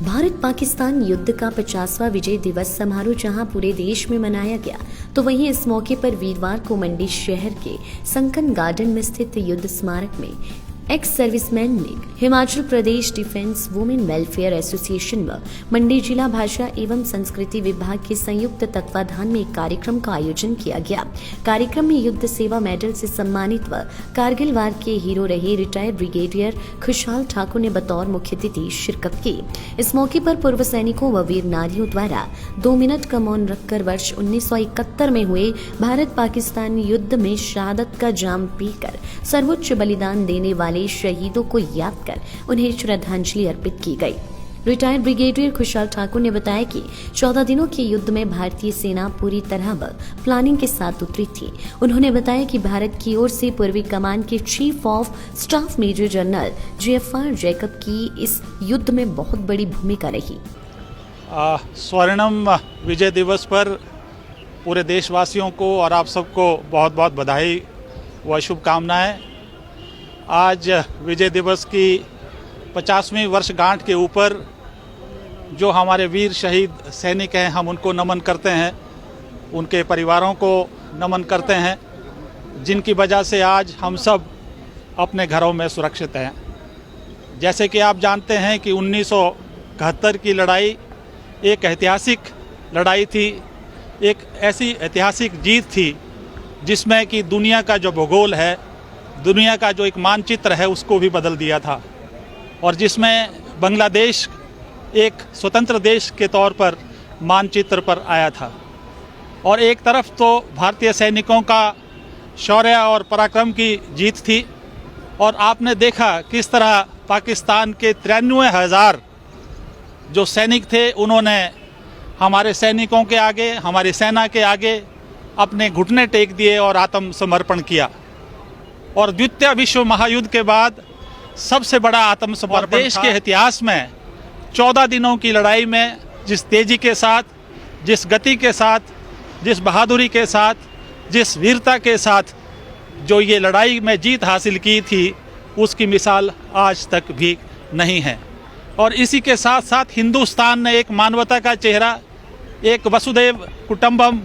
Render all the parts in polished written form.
भारत पाकिस्तान युद्ध का 50वां विजय दिवस समारोह जहां पूरे देश में मनाया गया, तो वहीं इस मौके पर वीरवार को मंडी शहर के संकन गार्डन में स्थित युद्ध स्मारक में ex serviceman league, Himachal Pradesh defence women welfare association व मंडी जिला भाषा एवं संस्कृति विभाग के संयुक्त तत्वाधान में एक कार्यक्रम का आयोजन किया गया। कार्यक्रम में युद्ध सेवा मेडल से सम्मानित व कारगिल वार के हीरो रहे रिटायर्ड ब्रिगेडियर खुशहाल ठाकुर ने बतौर मुख्य अतिथि शिरकत की। इस मौके पर पूर्व सैनिकों व वीर नारियों द्वारा 2 मिनट का मौन रखकर वर्ष 1971 में हुए भारत पाकिस्तान युद्ध में शहादत का जाम पीकर सर्वोच्च बलिदान देने वाले शहीदों को याद कर उन्हें श्रद्धांजलि अर्पित की गई। रिटायर्ड ब्रिगेडियर खुशहाल ठाकुर ने बताया कि 14 दिनों के युद्ध में भारतीय सेना पूरी तरह प्लानिंग के साथ उतरी थी। उन्होंने बताया कि भारत की ओर से पूर्वी कमान के chief of staff major general JFR Jacob की इस युद्ध में बहुत बड़ी भूमिका रही। स्वर्णिम विजय दिवस पर पूरे देशवासियों को और आप सबको बहुत बहुत बधाई व शुभकामनाएं। आज विजय दिवस की 50वीं वर्षगांठ के ऊपर जो हमारे वीर शहीद सैनिक हैं, हम उनको नमन करते हैं, उनके परिवारों को नमन करते हैं, जिनकी वजह से आज हम सब अपने घरों में सुरक्षित हैं। जैसे कि आप जानते हैं कि 1971 की लड़ाई एक ऐतिहासिक लड़ाई थी, एक ऐसी ऐतिहासिक जीत थी जिसमें कि दुनिया का जो भूगोल है, दुनिया का जो एक मानचित्र है, उसको भी बदल दिया था, और जिसमें बांग्लादेश एक स्वतंत्र देश के तौर पर मानचित्र पर आया था। और एक तरफ तो भारतीय सैनिकों का शौर्य और पराक्रम की जीत थी, और आपने देखा किस तरह पाकिस्तान के 93,000 जो सैनिक थे, उन्होंने हमारे सैनिकों के आगे, हमारी सेना के आगे अपने घुटने टेक दिए और आत्मसमर्पण किया। और द्वितीय विश्व महायुद्ध के बाद सबसे बड़ा आत्मसमर्पण देश के इतिहास में 14 दिनों की लड़ाई में जिस तेजी के साथ, जिस गति के साथ, जिस बहादुरी के साथ, जिस वीरता के साथ जो ये लड़ाई में जीत हासिल की थी, उसकी मिसाल आज तक भी नहीं है। और इसी के साथ साथ हिंदुस्तान ने एक मानवता का चेहरा, एक वसुधैव कुटुंबकम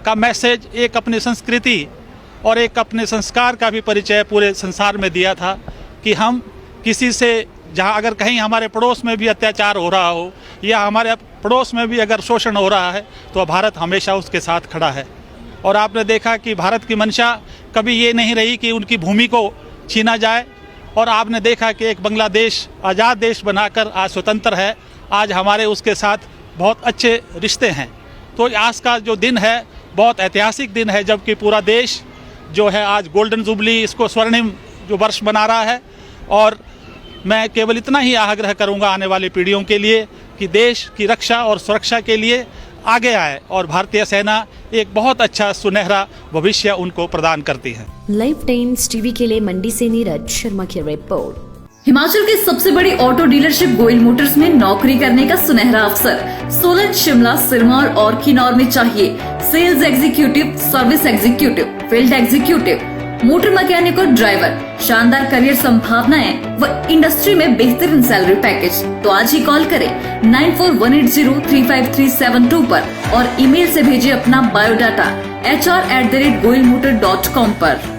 का मैसेज, एक अपनी संस्कृति और एक अपने संस्कार का भी परिचय पूरे संसार में दिया था कि हम किसी से, जहाँ अगर कहीं हमारे पड़ोस में भी अत्याचार हो रहा हो या हमारे पड़ोस में भी अगर शोषण हो रहा है, तो भारत हमेशा उसके साथ खड़ा है। और आपने देखा कि भारत की मंशा कभी ये नहीं रही कि उनकी भूमि को छीना जाए, और आपने देखा कि एक बांग्लादेश आज़ाद देश बनाकर आज स्वतंत्र है, आज हमारे उसके साथ बहुत अच्छे रिश्ते हैं। तो आज का जो दिन है बहुत ऐतिहासिक दिन है, जबकि पूरा देश जो है आज गोल्डन जुबली, इसको स्वर्णिम जो वर्ष मना रहा है। और मैं केवल इतना ही आग्रह करूंगा आने वाली पीढ़ियों के लिए कि देश की रक्षा और सुरक्षा के लिए आगे आए, और भारतीय सेना एक बहुत अच्छा सुनहरा भविष्य उनको प्रदान करती है। लाइव टाइम्स टीवी के लिए मंडी से नीरज शर्मा की रिपोर्ट। हिमाचल की सबसे बड़ी ऑटो डीलरशिप गोयल मोटर्स में नौकरी करने का सुनहरा अवसर सोलन, शिमला, सिरमौर और किन्नौर में चाहिए sales executive, service executive, field executive, motor mechanic और ड्राइवर। शानदार करियर संभावनाएं व इंडस्ट्री में बेहतरीन सैलरी पैकेज। तो आज ही कॉल करें 9418035372 पर और ईमेल से भेजिए अपना बायोडाटा hr@goilmotor.com पर।